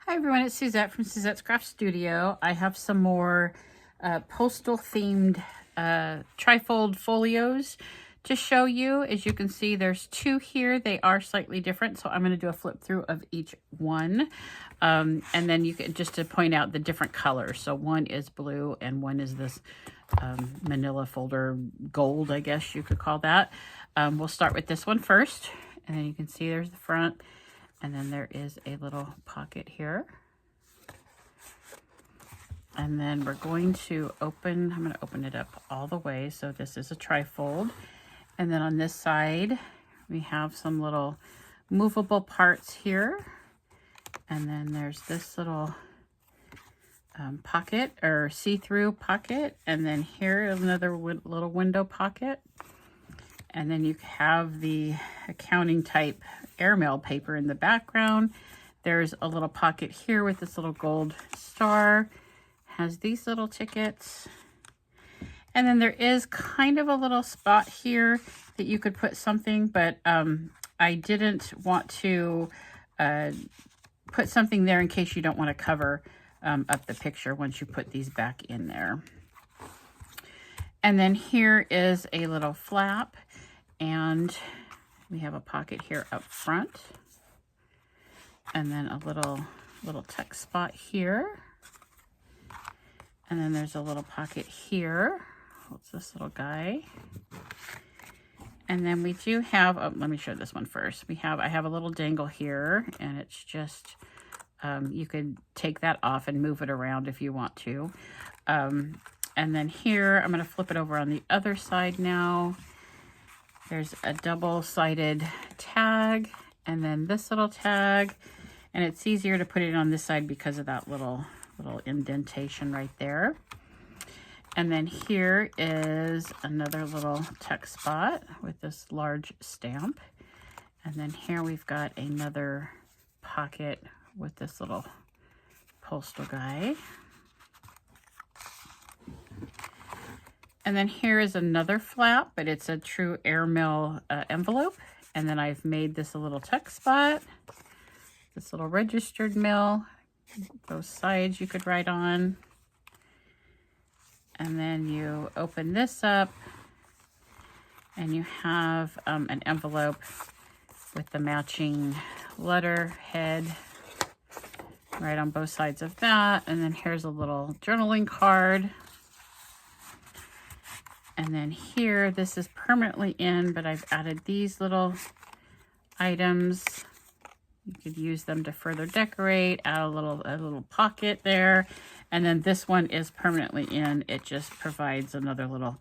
Hi everyone, it's Suzette from Suzette's Craft Studio. I have some more postal themed trifold folios to show you. As you can see, there's two here. They are slightly different, so I'm going to do a flip through of each one. And then you can just to point out the different colors. So one is blue and one is this manila folder gold, I guess you could call that. We'll start with this one first, and then you can see there's the front. And then there is a little pocket here. And then we're going to open, I'm going to open it up all the way. So this is a trifold. And then on this side, we have some little movable parts here. And then there's this little pocket or see-through pocket. And then here is another little window pocket. And then you have the accounting type airmail paper in the background. There's a little pocket here with this little gold star. Has these little tickets. And then there is kind of a little spot here that you could put something, but I didn't want to put something there in case you don't want to cover up the picture once you put these back in there. And then here is a little flap, and we have a pocket here up front, and then a little text spot here, and then there's a little pocket here. What's this little guy? And then we do have, let me show this one first. I have a little dangle here, and it's just, you could take that off and move it around if you want to. And then here, I'm going to flip it over on the other side now. There's a double-sided tag, and then this little tag, and it's easier to put it on this side because of that little indentation right there. And then here is another little text spot with this large stamp. And then here we've got another pocket with this little postal guy. And then here is another flap, but it's a true airmail envelope. And then I've made this a little text spot, this little registered mail, both sides you could write on. And then you open this up, and you have an envelope with the matching letterhead right on both sides of that. And then here's a little journaling card. And then here, this is permanently in, but I've added these little items. You could use them to further decorate, add a little pocket there. And then this one is permanently in. It just provides another little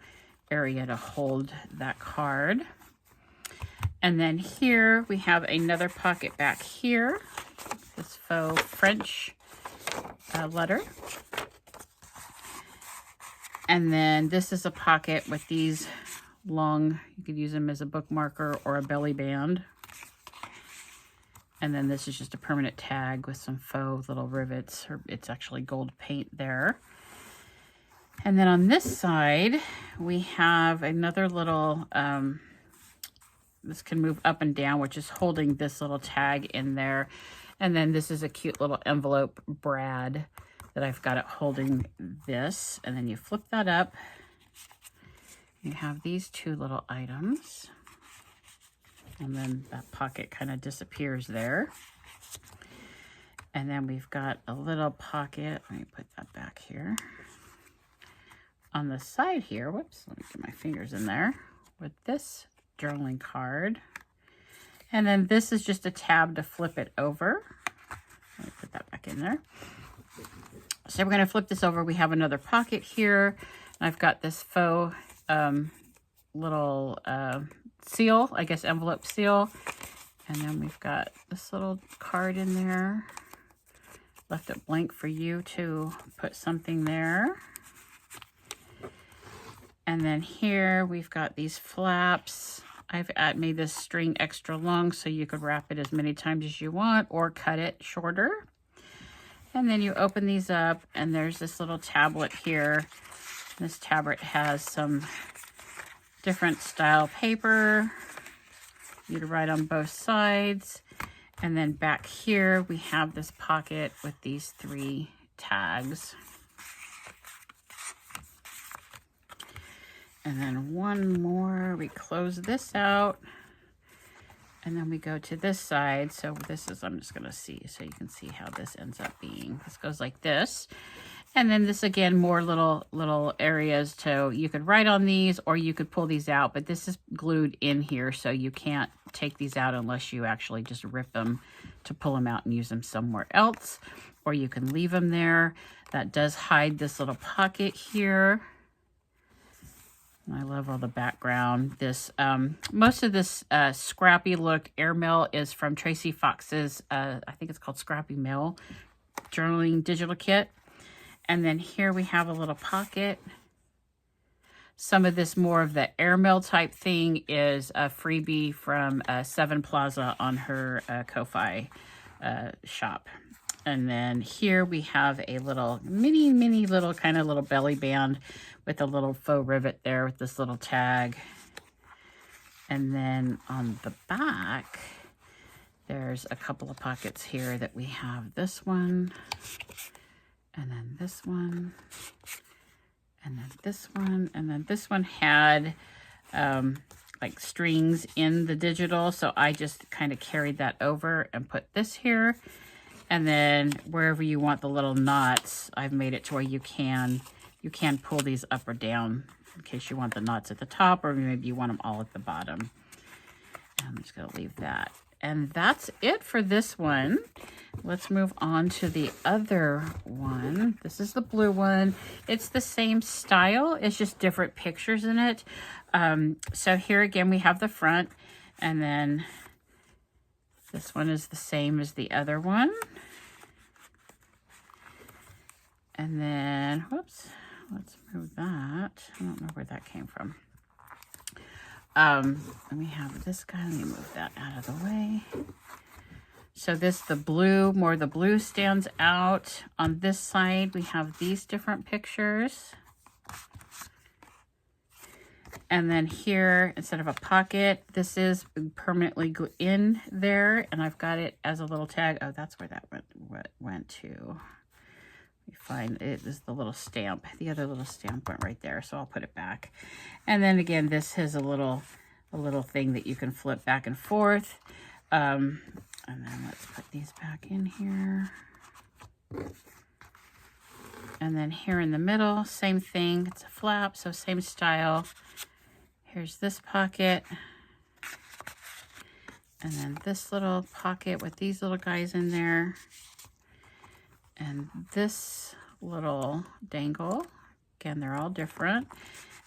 area to hold that card. And then here we have another pocket back here, this faux French letter. And then this is a pocket with these long, you could use them as a bookmarker or a belly band. And then this is just a permanent tag with some faux little rivets, or it's actually gold paint there. And then on this side, we have another little, this can move up and down, which is holding this little tag in there. And then this is a cute little envelope brad that I've got it holding this. And then you flip that up. You have these two little items. And then that pocket kind of disappears there. And then we've got a little pocket. Let me put that back here. On the side here, whoops, let me get my fingers in there, with this journaling card. And then this is just a tab to flip it over. Let me put that back in there. So we're going to flip this over. We have another pocket here. I've got this faux little seal, I guess envelope seal. And then we've got this little card in there. Left it blank for you to put something there. And then here we've got these flaps. I've made this string extra long so you could wrap it as many times as you want or cut it shorter. And then you open these up, and there's this little tablet here. This tablet has some different style paper. You to write on both sides. And then back here, we have this pocket with these 3 tags. And then one more, we close this out. And then we go to this side. So this is, I'm just gonna see, so you can see how this ends up being. This goes like this. And then this again, more little areas to, you could write on these or you could pull these out, but this is glued in here, so you can't take these out unless you actually just rip them to pull them out and use them somewhere else, or you can leave them there. That does hide this little pocket here. I love all the background. This most of this scrappy look airmail is from Tracy Fox's, I think it's called Scrappy Mail Journaling Digital Kit. And then here we have a little pocket. Some of this more of the airmail type thing is a freebie from Seven Plaza on her Ko-Fi shop. And then here we have a little mini little kind of little belly band with a little faux rivet there with this little tag. And then on the back, there's a couple of pockets here that we have this one, and then this one, and then this one, and then this one had like strings in the digital, so I just kind of carried that over and put this here. And then wherever you want the little knots, I've made it to where you can pull these up or down in case you want the knots at the top, or maybe you want them all at the bottom. I'm just going to leave that. And that's it for this one. Let's move on to the other one. This is the blue one. It's the same style. It's just different pictures in it. So here again, we have the front, and then this one is the same as the other one. And then, whoops, let's move that. I don't know where that came from. Let me have this guy. Let me move that out of the way. So this, the blue, more the blue stands out. On this side, we have these different pictures. And then here, instead of a pocket, this is permanently in there. And I've got it as a little tag. Oh, that's where that went to. We find it is the little stamp. The other little stamp went right there, so I'll put it back. And then again, this has a little thing that you can flip back and forth. And then let's put these back in here. And then here in the middle, same thing. It's a flap, so same style. Here's this pocket. And then this little pocket with these little guys in there. And this little dangle. Again, they're all different.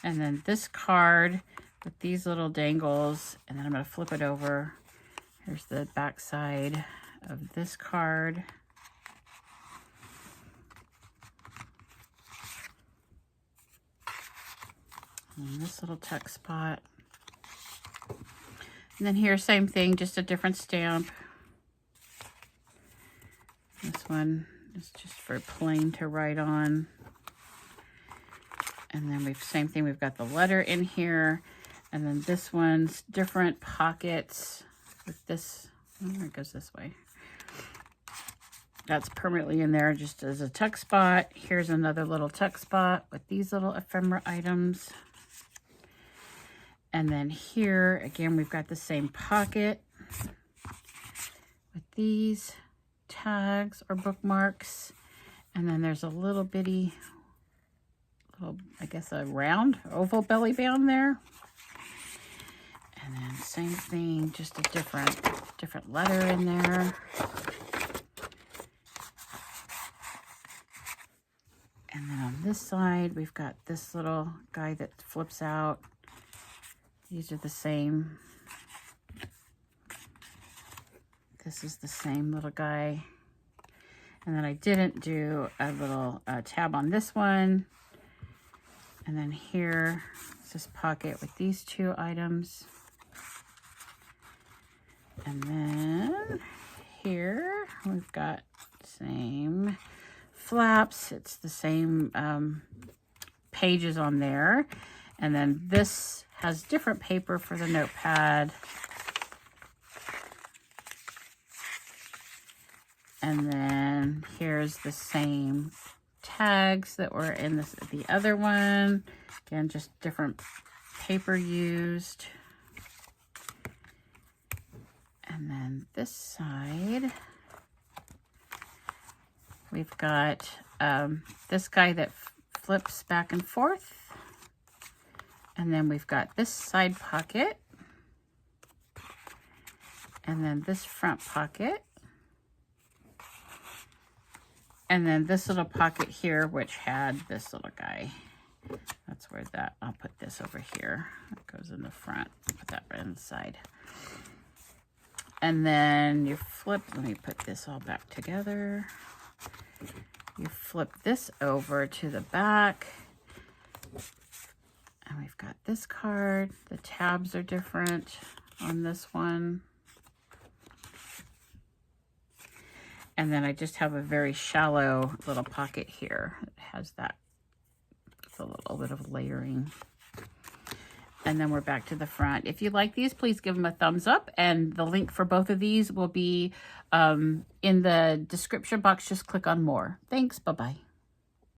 And then this card with these little dangles. And then I'm going to flip it over. Here's the back side of this card. And this little tuck spot. And then here, same thing, just a different stamp. This one is just for plain to write on. And then same thing, we've got the letter in here. And then this one's different pockets with this. Oh, it goes this way. That's permanently in there just as a tuck spot. Here's another little tuck spot with these little ephemera items. And then here, again, we've got the same pocket with these tags or bookmarks. And then there's a little bitty, I guess a round oval belly band there. And then same thing, just a different letter in there. And then on this side, we've got this little guy that flips out. These are the same. This is the same little guy. And then I didn't do a little tab on this one. And then here is this pocket with these two items. And then here we've got same flaps. It's the same pages on there. And then this has different paper for the notepad. And then here's the same tags that were in the other one. Again, just different paper used. And then this side, we've got this guy that flips back and forth. And then we've got this side pocket. And then this front pocket. And then this little pocket here, which had this little guy. That's where I'll put this over here. It goes in the front. Put that right inside. And then you flip, let me put this all back together. You flip this over to the back. And we've got this card. The tabs are different on this one. And then I just have a very shallow little pocket here. It has that, it's a little bit of layering. And then we're back to the front. If you like these, please give them a thumbs up. And the link for both of these will be in the description box. Just click on more. Thanks. Bye-bye.